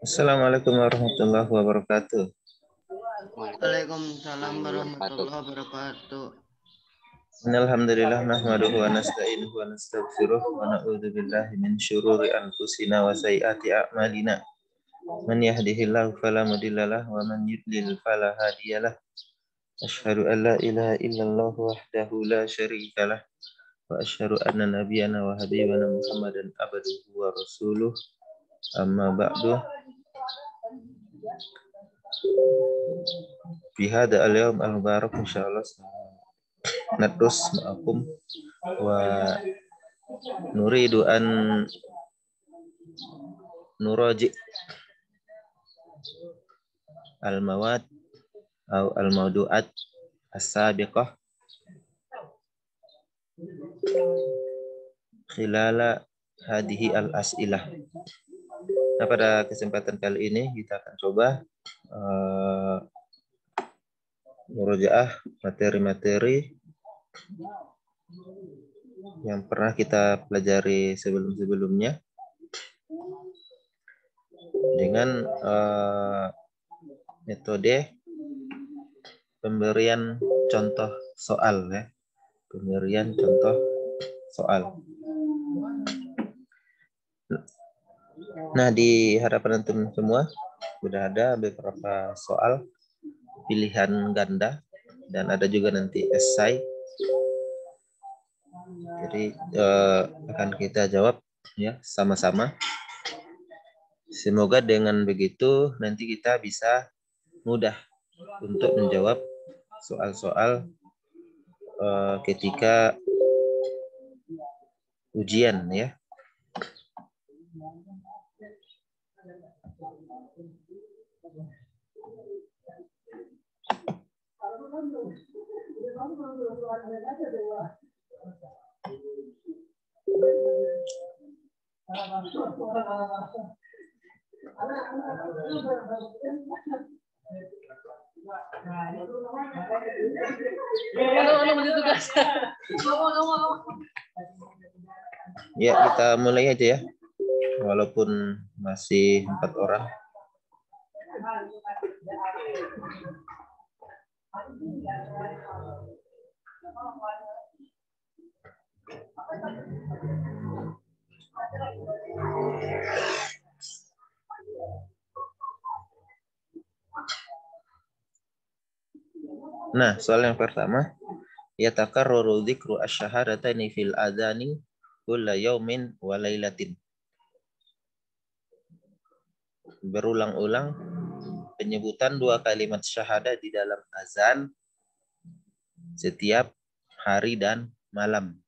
Assalamualaikum warahmatullahi wabarakatuh. Waalaikumsalam warahmatullahi wabarakatuh. Innalhamdulillah nahmaduhu wa nasta'inuhu wa nastaghfiruh wa na'udzu billahi min syururi anfusina wa sayyiati a'malina. Man yahdihillahu fala mudhillalah wa man yudlil fala hadiyalah. Asyhadu an la ilaha illallah wahdahu la syarikalah wa asyhadu anna nabiyyana wa habibana Muhammadan abduhu wa rasuluh. Amma ba'du. Fi hada al-yawm al-mubarak insyaallah nadrus ma'akum wa nuridu an nuraji al-mawad atau al-mawdu'at as-sabiqah khilala hadhihi al-as'ilah. Nah, pada kesempatan kali ini kita akan coba murojaah materi-materi yang pernah kita pelajari sebelum-sebelumnya dengan metode pemberian contoh soal ya. Pemberian contoh soal. Nah, di hadapan antum semua sudah ada beberapa soal pilihan ganda dan ada juga nanti esai. Jadi akan kita jawab ya sama-sama. Semoga dengan begitu nanti kita bisa mudah untuk menjawab soal-soal ketika ujian ya. Ya, kita mulai aja ya. Walaupun masih 4 orang. Nah, soal yang pertama, yatakarraru dzikru asy-syahadataini fil adzani kulla yaumin wa lailatin. Berulang-ulang penyebutan 2 kalimat syahadat di dalam azan setiap hari dan malam.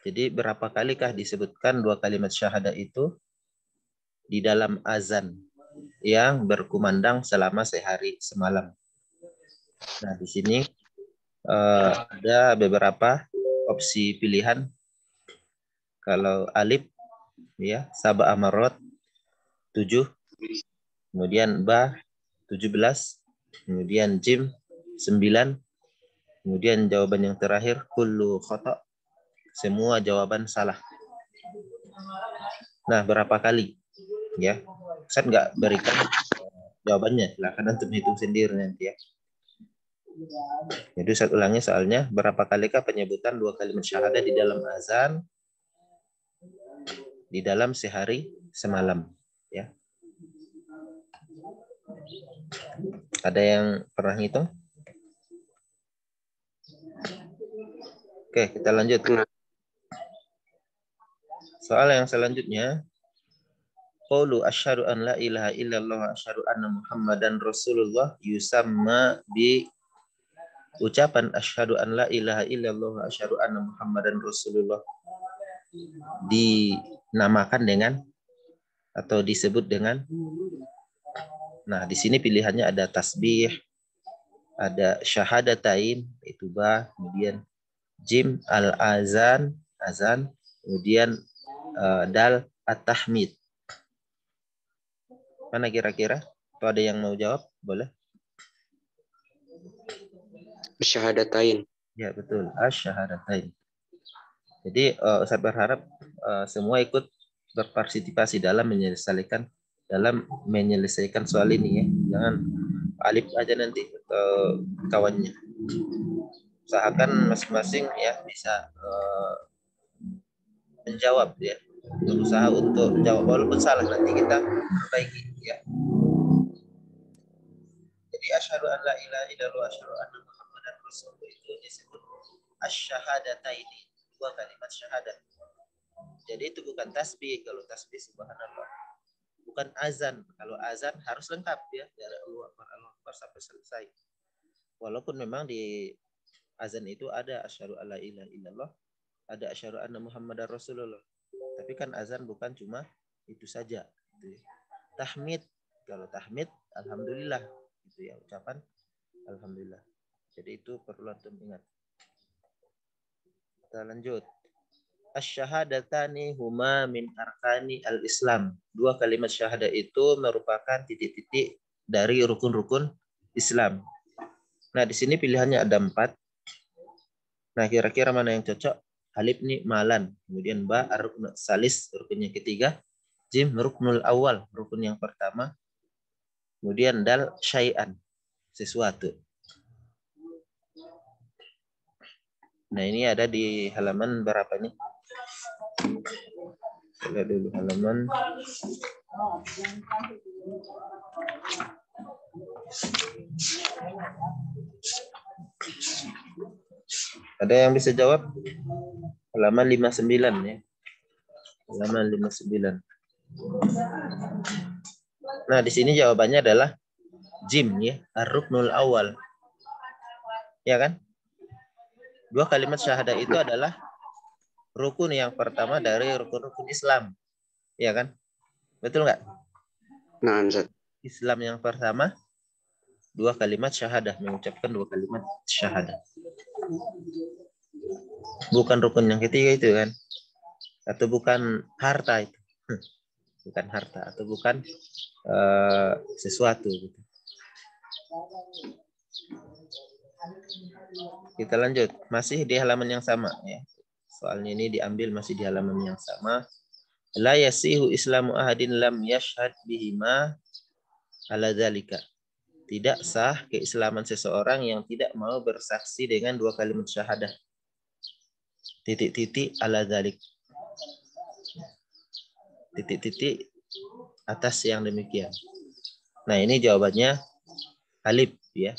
Jadi berapa kalikah disebutkan 2 kalimat syahadat itu di dalam azan yang berkumandang selama sehari semalam. Nah, di sini ada beberapa opsi pilihan. Kalau alif ya, sab'a marrat 7, kemudian ba 17, kemudian jim 9, kemudian jawaban yang terakhir kullu khata', semua jawaban salah. Nah, berapa kali? Ya, saya nggak berikan jawabannya, silakan untuk hitung sendiri nanti ya. Jadi saya ulangi soalnya, berapa kalikah penyebutan 2 kalimat syahadat di dalam azan di dalam sehari semalam ya. Ada yang pernah ngitung? Oke, kita lanjut. Soal yang selanjutnya, qaulu asyhadu an la ilaha illallah wa asyhadu anna Muhammadan Rasulullah yusamma bi ucapan asyhadu an la ilaha illallah wa asyhadu anna Muhammadan Rasulullah dinamakan dengan atau disebut dengan. Nah, di sini pilihannya ada tasbih, ada syahadatain itu ba, kemudian jim al-azan, azan, kemudian dal at-tahmid. Mana kira-kira? Atau ada yang mau jawab? Boleh. Syahadatain. Ya, betul. Asyhadatain. Jadi Ustaz berharap semua ikut berpartisipasi dalam menyelesaikan soal ini ya. Jangan Alif aja nanti atau kawannya. Usahakan masing-masing ya bisa menjawab ya. Berusaha untuk menjawab walaupun salah nanti kita perbaiki ya. Jadi asyhadu an la ilaha illallah wa asyhadu anna muhammadar rasulullah itu disebut asyhadataini, dua kalimat syahadat. Jadi itu bukan tasbih. Kalau tasbih subhanallah, bukan azan. Kalau azan harus lengkap ya dari Allahu Akbar sampai selesai. Walaupun memang di azan itu ada asyhadu alla ilaha illallah, ada asyhadu anna muhammadar rasulullah. Tapi kan azan bukan cuma itu saja. Tahmid, kalau tahmid alhamdulillah itu ya, ucapan alhamdulillah. Jadi itu perlu antum ingat. Kita lanjut. Asy-syahadatani huma min arkani al-Islam. Dua kalimat syahadat itu merupakan titik-titik dari rukun-rukun Islam. Nah, di sini pilihannya ada 4. Nah, kira-kira mana yang cocok? Alif nih malan, kemudian ba ar-rukn salis, rukun yang ketiga, jim ruknul awal, rukun yang pertama, kemudian dal syai'an, sesuatu. Nah, ini ada di halaman berapa nih? Lihat dulu halaman. Ada yang bisa jawab? Halaman 59 ya. Halaman 59. Nah, di sini jawabannya adalah jim ya, ar-ruknul awal. Ya kan? Dua kalimat syahadat itu adalah rukun yang pertama dari rukun-rukun Islam. Ya kan? Betul nggak? Nah, Ustaz. Islam yang pertama, dua kalimat syahadah, mengucapkan dua kalimat syahadah. Bukan rukun yang ketiga itu kan? Atau bukan harta itu. Bukan harta atau bukan sesuatu gitu. Kita lanjut, masih di halaman yang sama ya. Soalnya ini diambil masih di halaman yang sama. La yasihu islamu ahadin lam yashhad bihima ala dzalika. Tidak sah keislaman seseorang yang tidak mau bersaksi dengan dua kalimat syahadah. Titik-titik ala dzalik. Titik-titik atas yang demikian. Nah, ini jawabannya alif ya.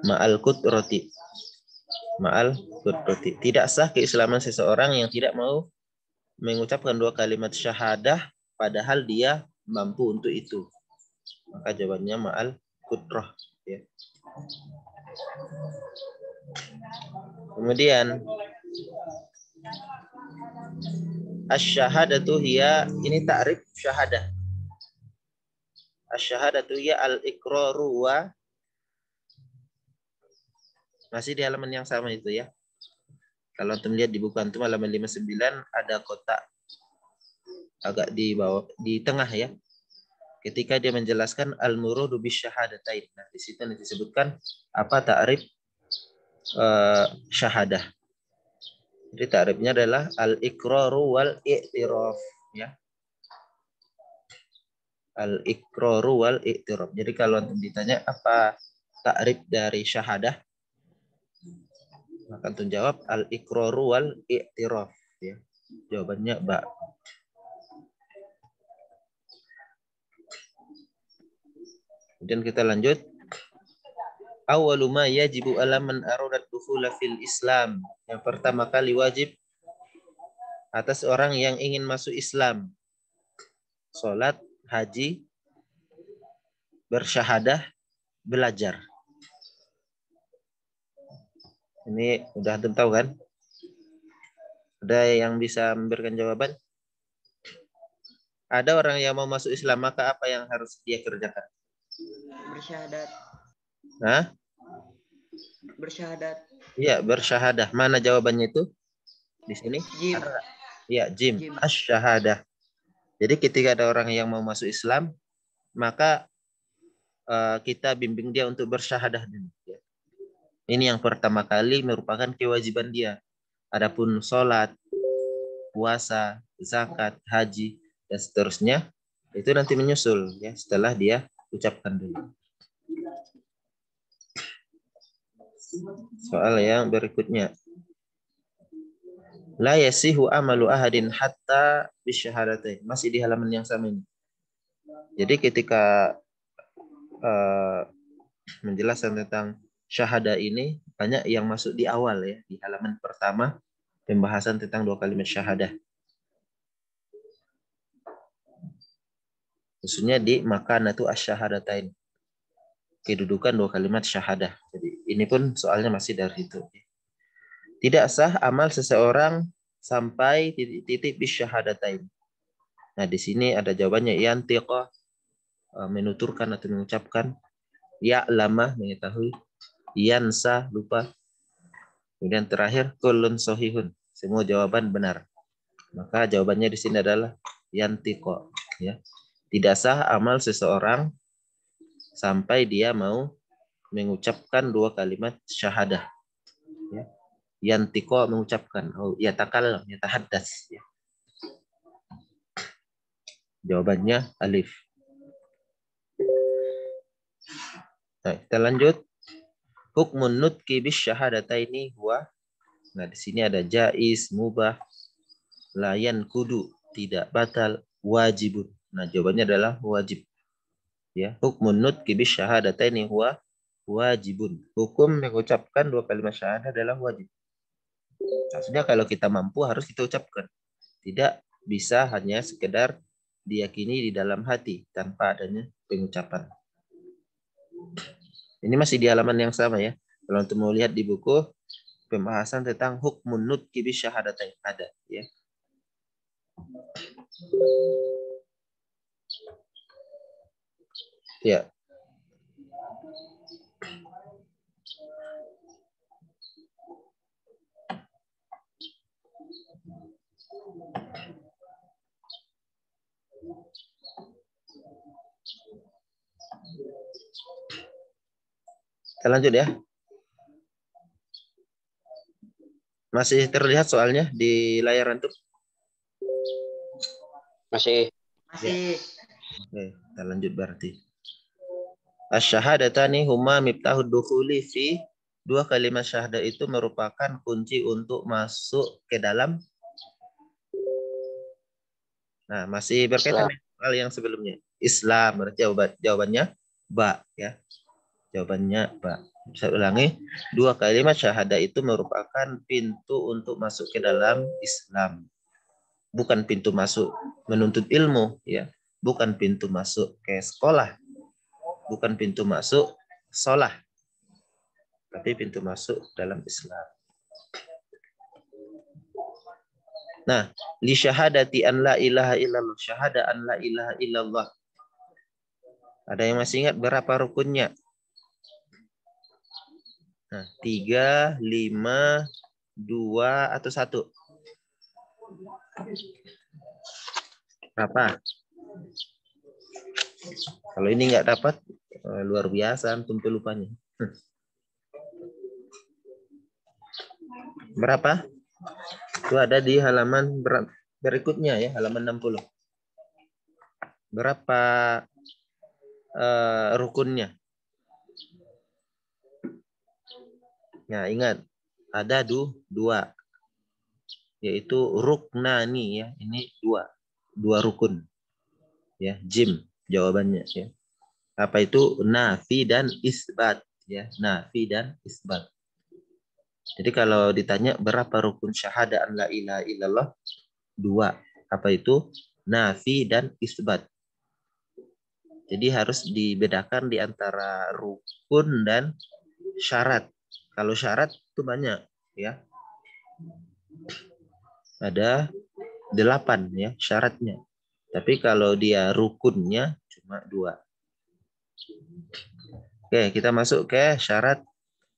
Ma'al qudrati. Ma'al qudrati. Tidak sah keislaman seseorang yang tidak mau mengucapkan dua kalimat syahadah padahal dia mampu untuk itu. Maka jawabannya ma'al qudrah ya. Kemudian asy-syahadatu hiya, ini ta'rif syahadah. Asy-syahadatu hiya al-iqraru wa, masih di halaman yang sama itu ya. Kalau antum lihat di buku antum halaman 59 ada kotak agak di bawah, di tengah ya. Ketika dia menjelaskan al-murudu bisyahadatain. Nah, di situ disebutkan apa ta'rif syahadah. Jadi ta'rifnya adalah al-iqraru wal i'tiraf ya. Al-iqraru wal i'tiraf. Jadi kalau antum ditanya apa ta'rif dari syahadah, maka antum jawab al-iqraru wal i'tiraf ya. Jawabannya ba. Kemudian kita lanjut. Awwalu ma yajibu ala man aradat dukhula fil Islam. Yang pertama kali wajib atas orang yang ingin masuk Islam. Salat, haji, bersyahadah, belajar. Ini udah antum tahu kan? Ada yang bisa memberikan jawaban? Ada orang yang mau masuk Islam, maka apa yang harus dia kerjakan? Bersyahadat. Hah? Bersyahadat. Iya, bersyahadah. Mana jawabannya itu? Di sini? Jim. Iya, jim. Asy-syahadah. Jadi ketika ada orang yang mau masuk Islam, maka kita bimbing dia untuk bersyahadah dulu. Ini yang pertama kali merupakan kewajiban dia. Adapun sholat, puasa, zakat, haji, dan seterusnya, itu nanti menyusul ya setelah dia ucapkan dulu. Soal yang berikutnya. La yasihu amalu ahadin hatta bisyahadatain. Masih di halaman yang sama ini. Jadi ketika menjelaskan tentang syahadah ini, banyak yang masuk di awal ya, di halaman pertama, pembahasan tentang 2 kalimat syahadah. Khususnya di makanatu asyahadatain. Kedudukan 2 kalimat syahadah. Jadi ini pun soalnya masih dari itu. Tidak sah amal seseorang sampai titik bisyahadatain. Nah, di sini ada jawabannya, yantiqah, menuturkan atau mengucapkan, ya'lama, mengetahui, yansa, lupa. Kemudian terakhir, kullun sahihun, semua jawaban benar. Maka jawabannya di sini adalah yantiqah, ya. Tidak sah amal seseorang sampai dia mau mengucapkan 2 kalimat syahadah. Ya. Yantiqah, mengucapkan, yatakallam, yatahaddas, ya. Jawabannya alif. Nah, kita lanjut. Hukmun nutqi bisyahadataini huwa. Nah, di sini ada jaiz, mubah, layan kudu, tidak batal, wajibun. Nah, jawabannya adalah wajib. Ya, hukmun nutqi bisyahadataini huwa wajibun. Hukum mengucapkan 2 kalimat syahadah adalah wajib. Maksudnya kalau kita mampu harus kita ucapkan. Tidak bisa hanya sekedar diyakini di dalam hati tanpa adanya pengucapan. Ini masih di halaman yang sama ya. Kalau untuk mau lihat di buku, pembahasan tentang hukmun nutqi bisyahadatain ada ya. Ya. Kita lanjut ya. Masih terlihat soalnya di layar antum? Masih. Ya. Oke, kita lanjut berarti. Asy-syahadatani huma miftahud dukhuli fi. 2 kalimat syahadah itu merupakan kunci untuk masuk ke dalam. Nah, masih berkaitan dengan hal yang sebelumnya. Islam, jawabannya ba ya. Jawabannya ba. Saya ulangi, 2 kalimat syahadah itu merupakan pintu untuk masuk ke dalam Islam. Bukan pintu masuk menuntut ilmu ya. Bukan pintu masuk ke sekolah. Bukan pintu masuk sholat. Tapi pintu masuk dalam Islam. Nah, li syahadati an la ilaha illallah, syahada an la ilaha illallah. Ada yang masih ingat berapa rukunnya? Nah, 3, 5, 2, atau 1? Berapa? Kalau ini nggak dapat, luar biasa antum pelupanya. Berapa? Itu ada di halaman berikutnya ya, halaman 60. Berapa rukunnya? Nah, ingat, ada 2. Yaitu ruknani ya. Ini 2 rukun. Ya, jim jawabannya ya. Apa itu? Nafi dan isbat ya. Nafi dan isbat. Jadi kalau ditanya berapa rukun syahadah an la ilaha illallah? 2. Apa itu? Nafi dan isbat. Jadi harus dibedakan di antara rukun dan syarat. Kalau syarat itu banyak ya. Ada 8 ya syaratnya. Tapi kalau dia rukunnya cuma 2. Oke, kita masuk ke syarat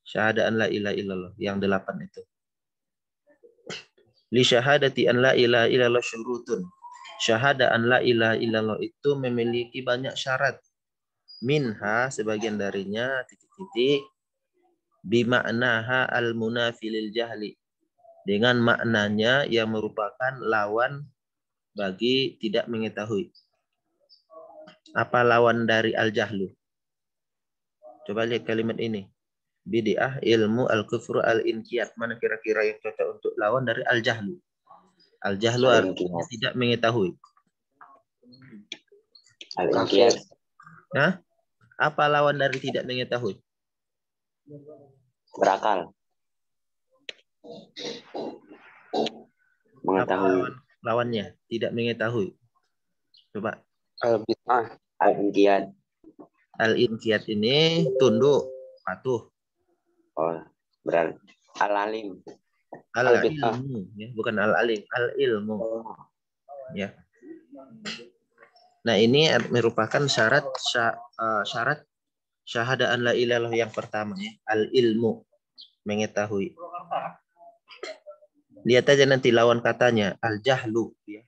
syahadah an la ilaha illallah yang 8 itu. Li syahadati an la ilaha illallah syurutun. Syahadah an la ilaha illallah itu memiliki banyak syarat. Minha, sebagian darinya, ... bima'naha al-munafilil jahli. dengan maknanya yang merupakan lawan bagi tidak mengetahui. Apa lawan dari al-jahlu? Coba lihat kalimat ini. Bid'ah, ilmu, al-kufru, al-inqiyad. Mana kira-kira yang cocok untuk lawan dari al-jahlu? Al-jahlu artinya tidak mengetahui. Al-inqiyad. Nah, apa lawan dari tidak mengetahui? Berakal. Mengetahui. Apa lawannya? Tidak mengetahui. Coba. Al-bid'ah. Al-inqiyad. Al-inqiyad ini tunduk, patuh. Oh, berarti al-alim. Al-ilmu, ya, bukan al-alim, al-ilmu. Ya. Nah, ini merupakan syarat syahadah an la ilaha illallah yang pertama, ya, al-ilmu, mengetahui. Lihat aja nanti lawan katanya al-jahlu, ya.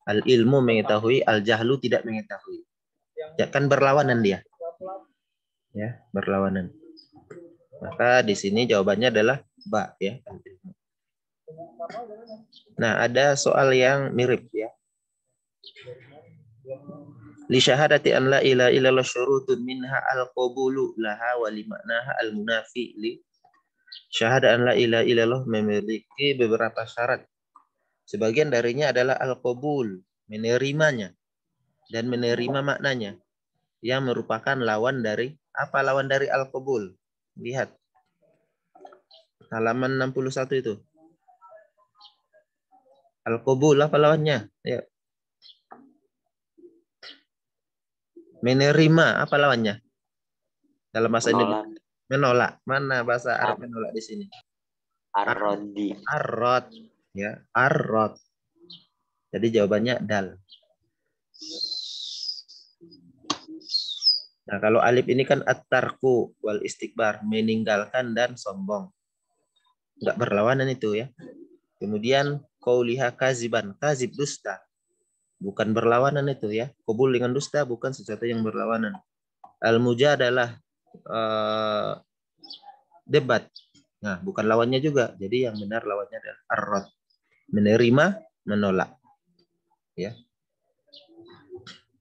Al-ilmu mengetahui, al-jahlu tidak mengetahui. Ya, kan berlawanan dia. Ya, berlawanan. Maka di sini jawabannya adalah ba, ya. Nah, ada soal yang mirip, ya. Li syahadati an la ilaha illallah syurutun minha al-qabulu laha wa li maknaha al-munafi li. Syahadat an la ilaha illallah memiliki beberapa syarat. Sebagian darinya adalah al-qabul, menerimanya dan menerima maknanya, yang merupakan lawan dari apa lawan dari al-qabul? Lihat halaman 61 itu. Al-qabul apa lawannya? Ya. Menerima apa lawannya? Dalam bahasa Indonesia. Menolak. Mana bahasa Arab menolak di sini? Ar-raddi. Ar-rad, ya, ar-rad. Jadi jawabannya dal. Nah, kalau alif ini kan at-tarku wal istikbar, meninggalkan dan sombong. Enggak berlawanan itu, ya. Kemudian qauliha kaziban, kazib dusta. Bukan berlawanan itu, ya. Qabul dengan dusta bukan sesuatu yang berlawanan. Al-mujadalah debat. Nah, bukan lawannya juga. Jadi yang benar lawannya adalah ar-rad. Menerima, menolak. Ya.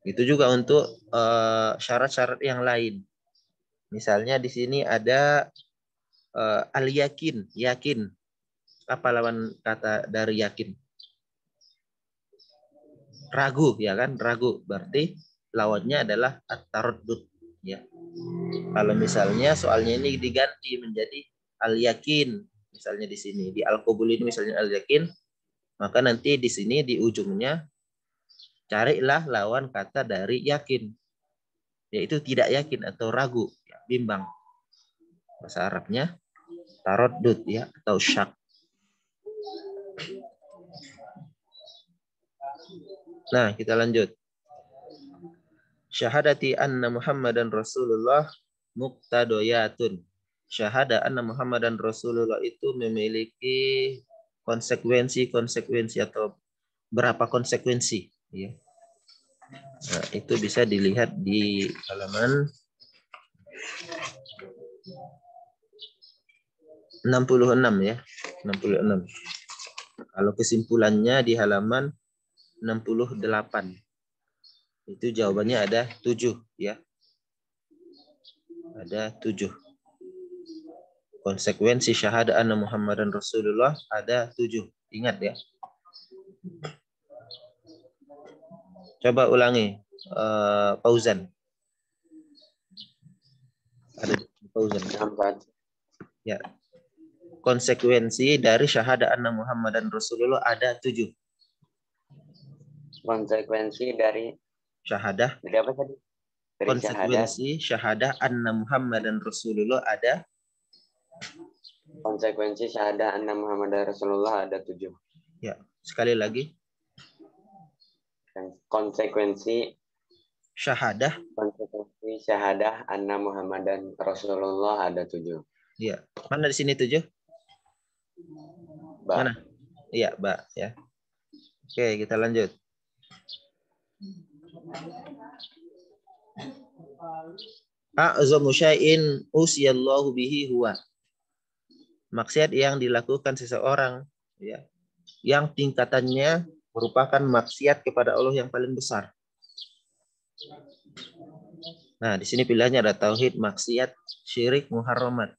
Itu juga untuk syarat-syarat yang lain. Misalnya di sini ada al-yakin, yakin. Apa lawan kata dari yakin? Ragu, ya kan? Ragu. Berarti lawannya adalah at-taraddud, ya. Kalau misalnya soalnya ini diganti menjadi al-yakin, misalnya di sini di al-qabul ini misalnya al-yakin, maka nanti di sini di ujungnya carilah lawan kata dari yakin, yaitu tidak yakin atau ragu, ya, bimbang. Bahasa Arabnya taraddud, ya, atau syak. Nah, kita lanjut. Syahadati anna Muhammadan Rasulullah muqtadoyatun. Syahada anna Muhammadan Rasulullah itu memiliki konsekuensi atau berapa konsekuensi, ya. Nah, itu bisa dilihat di halaman 66, ya. 66. Kalau kesimpulannya di halaman 68. Itu jawabannya ada 7, ya. Ada 7. Konsekuensi syahadat anna Muhammadan Rasulullah ada 7. Ingat, ya. Coba ulangi, Fauzan. Ada Fauzan. Ya. Konsekuensi dari syahadat anna Muhammadan Rasulullah ada 7. Konsekuensi dari syahadah. Dari apa tadi? Dari konsekuensi syahadah anna Muhammadan Rasulullah ada. Konsekuensi syahadah anna Muhammadan Rasulullah ada 7. Ya, sekali lagi. Konsekuensi syahadah anna Muhammadan Rasulullah ada 7. Iya. Mana di sini 7? Ba. Mana? Iya, ba, ya. Oke, kita lanjut. A'zamu syai'in usiyallahu bihi huwa. Maksiat yang dilakukan seseorang ya, yang tingkatannya merupakan maksiat kepada Allah yang paling besar. Nah, di sini pilihannya ada tauhid, maksiat, syirik, muharramat.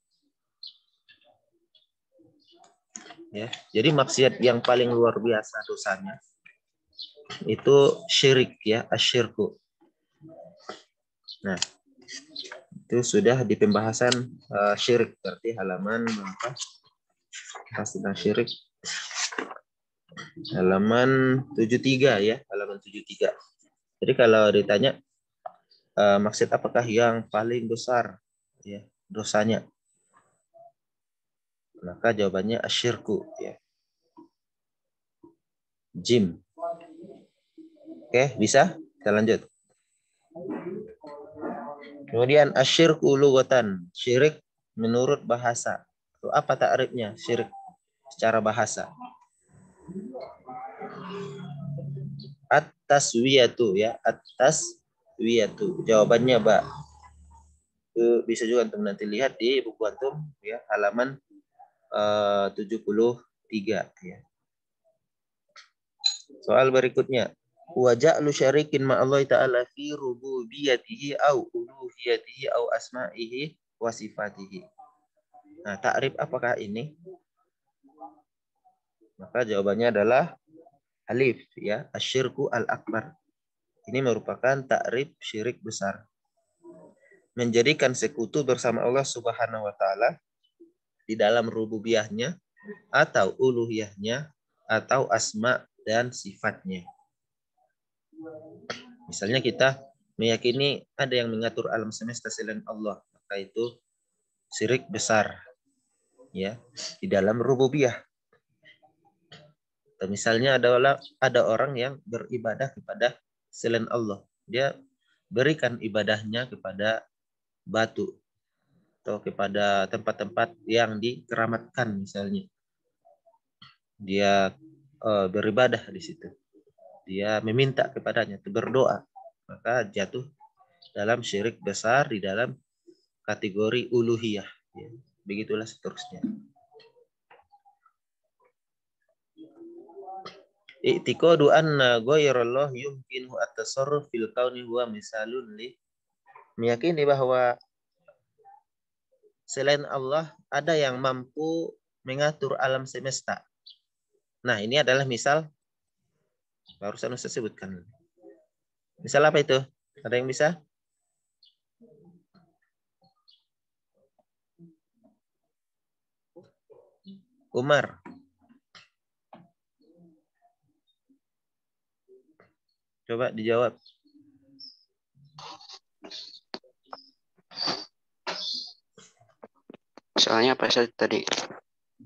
Ya, jadi maksiat yang paling luar biasa dosanya itu syirik, ya, asyirku. Nah, itu sudah di pembahasan syirik, berarti halaman berapa? Tentang syirik. Halaman 73 ya, halaman 73. Jadi kalau ditanya maksud apakah yang paling besar ya dosanya, maka jawabannya asyirku, ya. Jim. Oke, bisa? Kita lanjut. Kemudian asyirku lughatan, syirik menurut bahasa. Apa takrifnya syirik secara bahasa? At-taswiyatu, ya, at-taswiyatu. Jawabannya ba. Itu bisa juga antum nanti lihat di buku antum, ya, halaman 73, ya. Soal berikutnya, wa ja'lu syarikin ma Allah ta'ala fi rububiyatihi au uluhiyatihi au asma'ihi wa sifatihi. Nah, takrif apakah ini? Maka jawabannya adalah alif, ya, asyirku al-akbar. Ini merupakan takrif syirik besar. Menjadikan sekutu bersama Allah Subhanahu wa taala di dalam rububiyahnya atau uluhiyahnya atau asma dan sifatnya. Misalnya kita meyakini ada yang mengatur alam semesta selain Allah, maka itu syirik besar, ya, di dalam rububiyah. Atau misalnya ada orang yang beribadah kepada selain Allah, dia berikan ibadahnya kepada batu atau kepada tempat-tempat yang dikeramatkan, misalnya dia beribadah di situ, dia meminta kepadanya, berdoa, maka jatuh dalam syirik besar di dalam kategori uluhiyah, ya. Begitulah seterusnya. I'tiqadu anna ghairallah yumkinu at-tasarruf fil kauni huwa misalun li, meyakini bahwa selain Allah ada yang mampu mengatur alam semesta. Nah, ini adalah misal barusan saya sebutkan. Misal apa itu? Ada yang bisa? Umar. Coba dijawab. Soalnya apa tadi?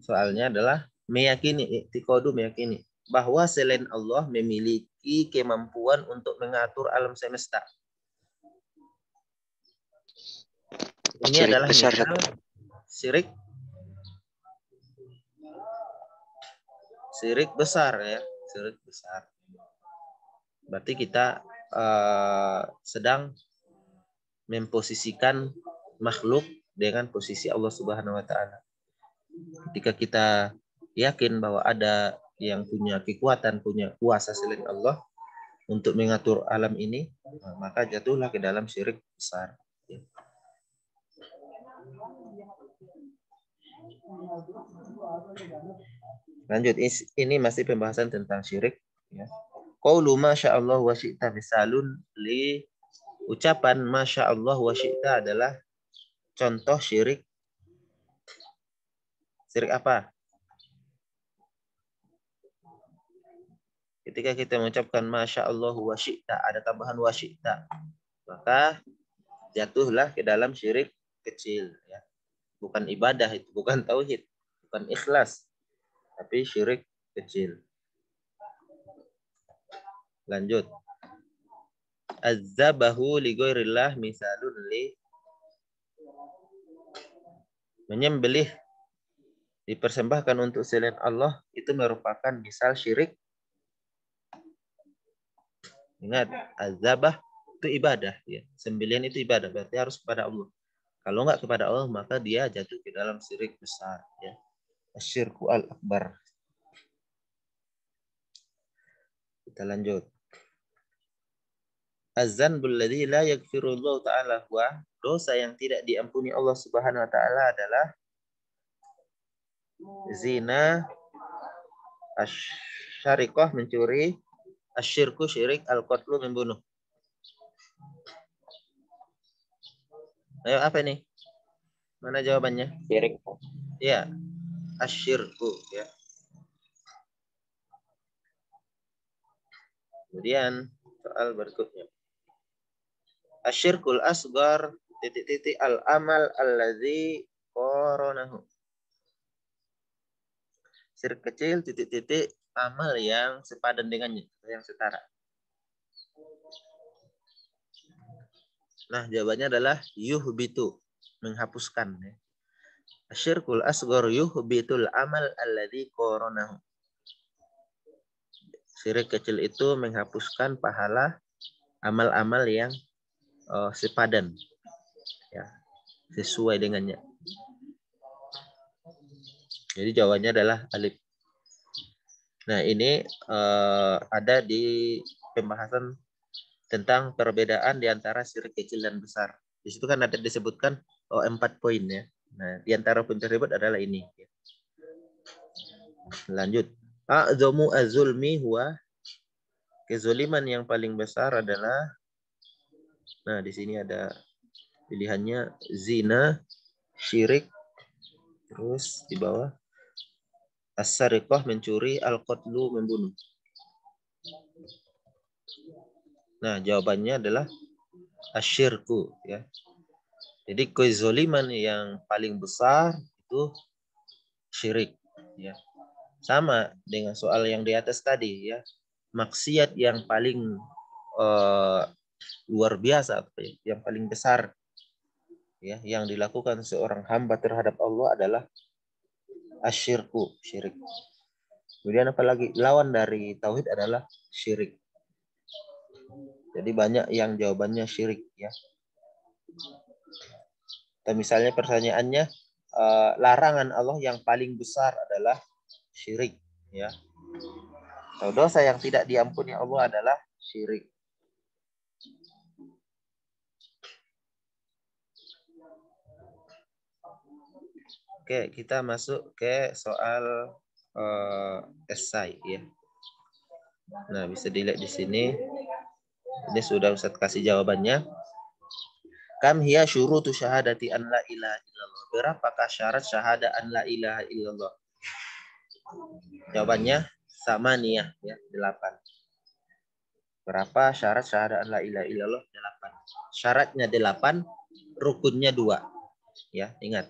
Soalnya adalah meyakini, i'tiqadu meyakini bahwa selain Allah memiliki kemampuan untuk mengatur alam semesta. Ini Syirik adalah besar. misal syirik besar, ya, syirik besar. Berarti kita sedang memposisikan makhluk dengan posisi Allah Subhanahu wa taala. Ketika kita yakin bahwa ada yang punya kekuatan, punya kuasa selain Allah untuk mengatur alam ini, maka jatuhlah ke dalam syirik besar. Lanjut, ini masih pembahasan tentang syirik, ya. Qaulu masyaallah wa syi'ta misalun li, ucapan masyaallah wa syi'ta adalah contoh syirik. Syirik apa? Ketika kita mengucapkan masyaallah wa syi'ta, ada tambahan wa syi'ta, maka jatuhlah ke dalam syirik kecil, ya. Bukan ibadah itu, bukan tauhid, bukan ikhlas, tapi syirik kecil. Lanjut. Az-zabahu li ghairillah misalun li, menyembelih dipersembahkan untuk selain Allah itu merupakan misal syirik. Ingat, az-zabah itu ibadah, ya. Sembelihan itu ibadah, berarti harus kepada Allah. Kalau enggak kepada Allah, maka dia jatuh ke dalam syirik besar, ya. Asyirku al-akbar. Kita lanjut. Az-zanbul ladzi la yaghfirullahu ta'ala huwa, dosa yang tidak diampuni Allah Subhanahu wa taala adalah zina, asyarikah mencuri, asyirku syirik, al-qatlu membunuh. Ayo apa ini? Mana jawabannya? Syirik. Ya, asyirku ya. Kemudian soal berikutnya. Asyirkul asgar titik-titik al-amal alladzi qoronahu. Syirik kecil titik-titik amal yang sepadan dengannya, yang setara. Nah, jawabannya adalah yuhbitu, menghapuskan. Asyirkul asgar yuhbitul amal alladzi qoronahu. Syirik kecil itu menghapuskan pahala amal-amal yang sepadan, ya, sesuai dengannya. Jadi jawabannya adalah alif. Nah, ini ada di pembahasan tentang perbedaan di antara syirik kecil dan besar. Di situ kan ada disebutkan 4 poin ya. Nah, di antara poin tersebut adalah ini. Lanjut. A'dzamu az-zulmi huwa, kezaliman yang paling besar adalah, nah di sini ada pilihannya zina, syirik, terus di bawah as-sariqah mencuri, al-qatlu membunuh. Nah, jawabannya adalah asyirku ya. Jadi kezaliman yang paling besar itu syirik ya. Sama dengan soal yang di atas tadi ya. Maksiat yang paling luar biasa, yang paling besar ya, yang dilakukan seorang hamba terhadap Allah adalah asyirku, syirik. Kemudian apalagi lawan dari tauhid adalah syirik. Jadi banyak yang jawabannya syirik ya. Dan misalnya pertanyaannya, larangan Allah yang paling besar adalah syirik ya. Atau dosa yang tidak diampuni Allah adalah syirik. Oke, kita masuk ke soal esai ya. Nah, bisa dilihat di sini. Ini sudah Ustaz kasih jawabannya. Kam hiya syurutu syahadati an la ilaha illallah. Berapakah syarat syahadat an la ilaha illallah? Jawabannya sama nih ya, 8. Berapa syarat syahadat an la ilaha illallah? 8. Syaratnya 8, rukunnya 2. Ya, ingat.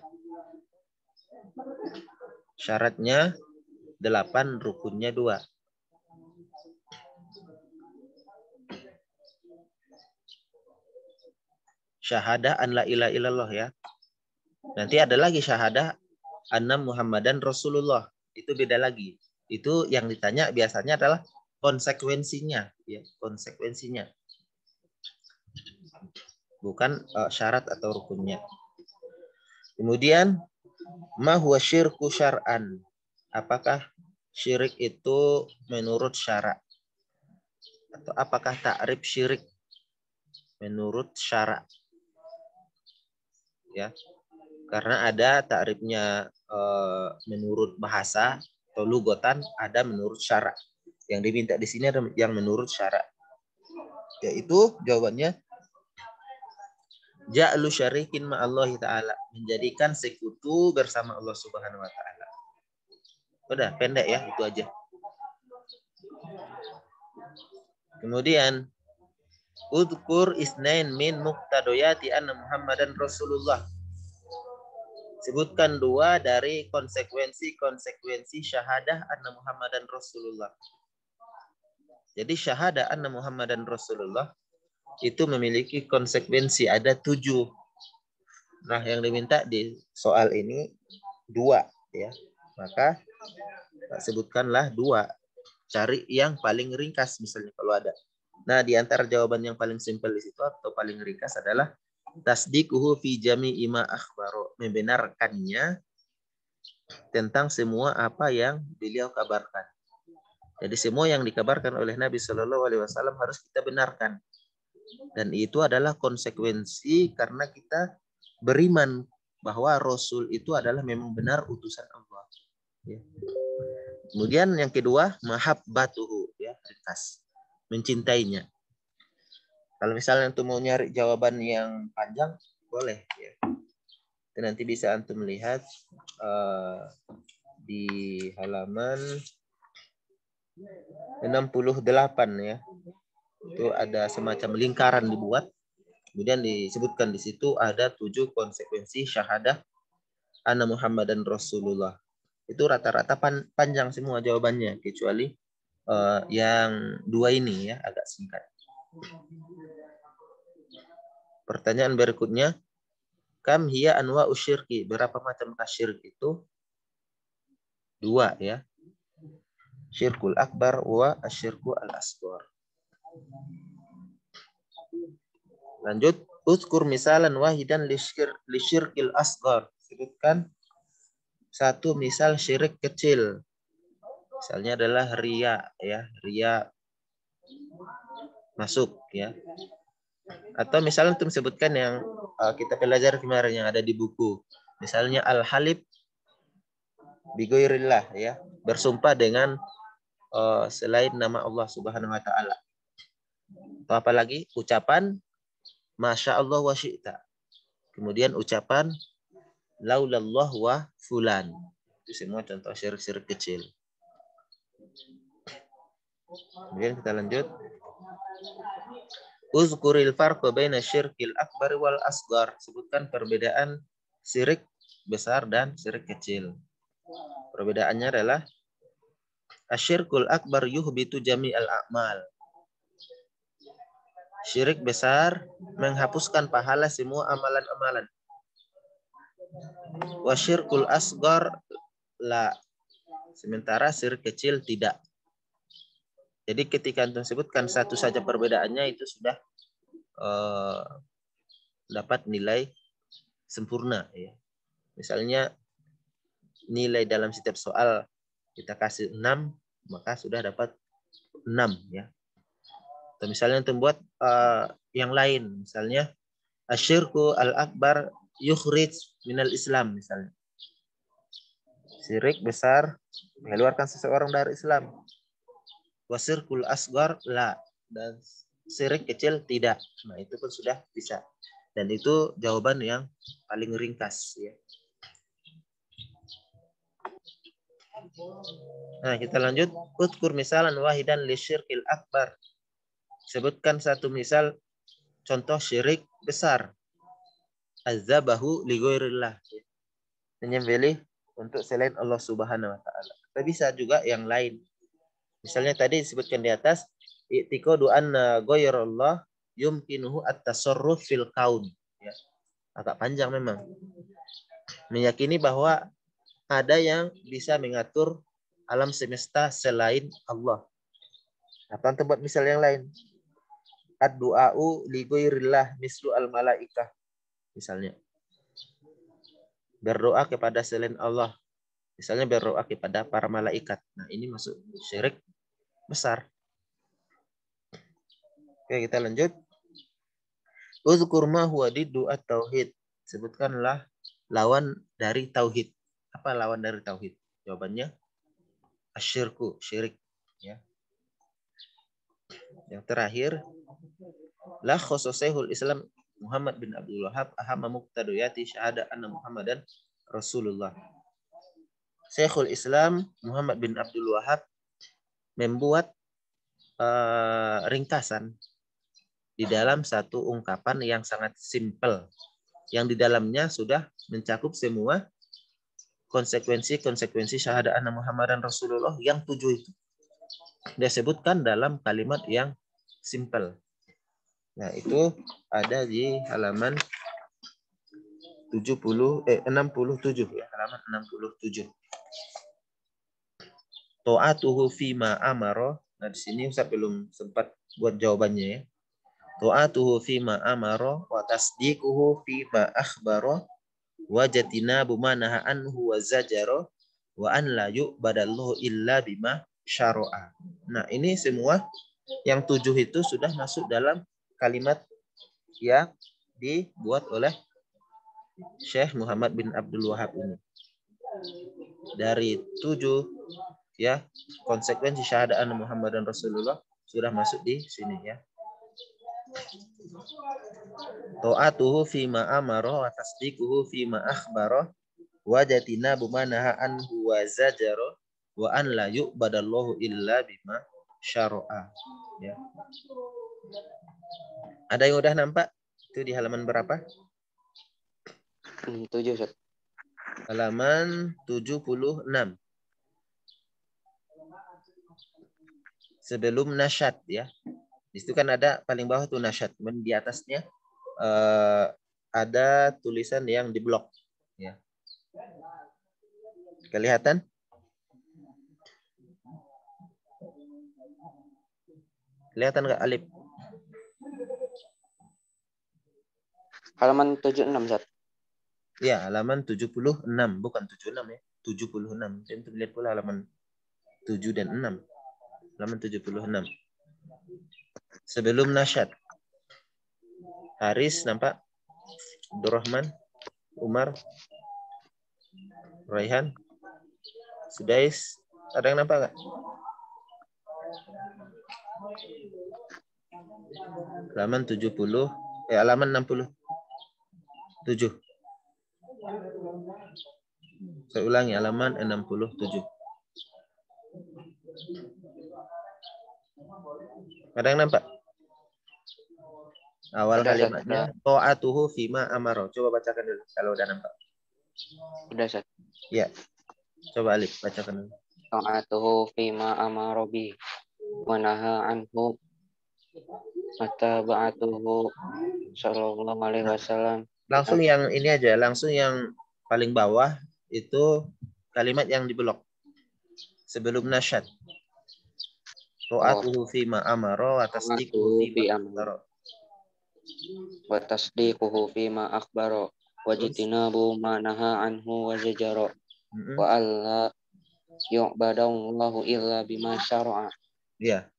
Syaratnya 8, rukunnya 2. Syahadah an la ilaha illallah ya. Nanti ada lagi syahadah anna Muhammadan Rasulullah. Itu beda lagi. Itu yang ditanya biasanya adalah konsekuensinya ya, konsekuensinya. Bukan syarat atau rukunnya. Kemudian ma huwa syirku syar'an. Apakah syirik itu menurut syarak? Atau apakah ta'rif syirik menurut syarak? Ya. Karena ada ta'rifnya menurut bahasa atau lugotan, ada menurut syarak. Yang diminta di sini ada yang menurut syarak. Yaitu jawabannya ja'lu syarikin ma'allahi ta'ala, menjadikan sekutu bersama Allah Subhanahu wa taala. Udah pendek ya, itu aja. Kemudian udkur isnain min muqtadoyati anna Muhammadan Rasulullah. Sebutkan 2 dari konsekuensi syahadah anna Muhammadan Rasulullah. Jadi syahadah anna Muhammadan Rasulullah itu memiliki konsekuensi, ada 7. Nah, yang diminta di soal ini 2 ya. Maka sebutkanlah 2. Cari yang paling ringkas misalnya kalau ada. Nah, di antara jawaban yang paling simpel di situ atau paling ringkas adalah tasdiquhu fi jami'i ma akhbaro, membenarkannya tentang semua apa yang beliau kabarkan. Jadi semua yang dikabarkan oleh Nabi Shallallahu Alaihi Wasallam harus kita benarkan. Dan itu adalah konsekuensi karena kita beriman bahwa Rasul itu adalah memang benar utusan Allah. Ya. Kemudian yang kedua, mahabbatuhu, ya, ringkas, mencintainya. Kalau misalnya antum mau nyari jawaban yang panjang, boleh. Ya. Itu nanti bisa antum lihat di halaman 68 ya. Itu ada semacam lingkaran dibuat. Kemudian disebutkan di situ ada 7 konsekuensi syahadah anna Muhammadan Rasulullah. Itu rata-rata panjang semua jawabannya, kecuali yang 2 ini ya agak singkat. Pertanyaan berikutnya, kam hiya anwa usyirki, berapa macam syirik itu? 2 ya. Syirkul akbar wa asyirku al-asghar. Lanjut, uzkur misalan wahidan li syirkil asghar. Sebutkan satu misal syirik kecil. Misalnya adalah riya ya, riya masuk ya. Atau misalnya untuk sebutkan yang kita pelajari kemarin yang ada di buku. Misalnya al-halib bighairillah ya, bersumpah dengan selain nama Allah Subhanahu wa taala. Atau apalagi ucapan masya Allah wa syi'ta. Kemudian ucapan laulallah wa fulan. Itu semua contoh syirik-syirik kecil. Kemudian kita lanjut. Uzkuril farqa baina syirkil akbar wal asghar. Sebutkan perbedaan syirik besar dan syirik kecil. Perbedaannya adalah asyirkul akbar yuhbitu jami'al a'mal. Syirik besar menghapuskan pahala semua amalan-amalan. Wasyirkul asghar la. Sementara syirik kecil tidak. Jadi ketika antum sebutkan satu saja perbedaannya itu sudah dapat nilai sempurna ya. Misalnya nilai dalam setiap soal kita kasih 6, maka sudah dapat 6 ya. Atau misalnya antum buat yang lain, misalnya asyirku al-akbar yukhrij minal Islam misalnya. Syirik besar mengeluarkan seseorang dari Islam. Wasirkul asghar la, dan syirik kecil tidak. Nah, itu pun sudah bisa. Dan itu jawaban yang paling ringkas ya. Nah, kita lanjut. Udkur misalan wahidan li syirkil akbar. Sebutkan satu misal contoh syirik besar. Azzabahu li ghairillah. Menyembelih untuk selain Allah Subhanahu wa taala. Tapi bisa juga yang lain. Misalnya tadi disebutkan di atas, i'tiqadu anna ghairallah yumkinuhu at-tasarruf fil kaun. Ya. Agak panjang memang. Meyakini bahwa ada yang bisa mengatur alam semesta selain Allah. Atau tempat misal yang lain. Ad-du'a'u li ghairillah mislu al-malaikah. Misalnya. Berdoa kepada selain Allah. Misalnya berdoa kepada para malaikat. Nah, ini masuk syirik besar. Oke, kita lanjut. Uzkur ma huwa diddu at-tauhid. Sebutkanlah lawan dari tauhid. Apa lawan dari tauhid? Jawabannya asyirku, syirik. Ya. Yang terakhir, la khususahul Islam Muhammad bin Abdul Wahhab ahamma muqtadiyati syahada anna Muhammadan Rasulullah. Syekhul Islam Muhammad bin Abdul Wahhab membuat ringkasan di dalam satu ungkapan yang sangat simpel, yang di dalamnya sudah mencakup semua konsekuensi syahadat anna Muhammadan Rasulullah yang 7 itu. Dia sebutkan dalam kalimat yang simpel. Nah, itu ada di halaman 67 ya, halaman 67. Ta'atuhu fima amara. Nah, di sini saya belum sempat buat jawabannya ya. Ta'atuhu fima amara wa tasdiquhu fima akhbara wa jatinabu ma naha anhu wa zajara wa an la yu'badallahu illa bima syara'a. Nah, ini semua yang 7 itu sudah masuk dalam kalimat yang dibuat oleh Syekh Muhammad bin Abdul Wahab ini. Dari 7 ya konsekuensi syahadat anna Muhammadan Rasulullah sudah masuk di sini ya. Ta'atuhu fima amara wa tasdiquhu fima akhbara wa jatinabu ma naha anhu wa zajara wa an la yu'badallahu illa bima syara'a. Ya. Ada yang udah nampak? Itu di halaman berapa? 7, Ustaz. Halaman 76. Sebelum nasyad ya. Di situ kan ada paling bawah tuh nasyad. Kemudian di atasnya ada tulisan yang diblok ya. Kelihatan? Kelihatan nggak alif? Halaman 76, Ustaz. Ya, halaman 76, bukan 76 ya. 76. Untuk lihat pula halaman 7 dan 6. Halaman 76. Sebelum nasyad. Haris nampak? Abdurrahman, Umar, Raihan, Sudais, ada yang nampak nggak? Halaman 70, halaman 67. Saya ulangi, halaman 67. Ada yang nampak? Awal kalimatnya ta'atuhu fima amaro. Coba bacakan dulu kalau udah nampak. Udah, Ustaz. Ya. Coba Alif bacakan dulu. Ta'atuhu fima amara bi wa naha anhu mattaba'atuhu sallallahu alaihi wasallam. Langsung yang ini aja, langsung yang paling bawah itu kalimat yang diblok. Sebelum nasyad. Ta'atuhu fima amaro wa tasdiquhu fima akhbara. Wa tasdiquhu fima akhbara wa jitinabu ma naha anhu wa zajara wa alla yu'badallahu illa bima syara'a. Ya.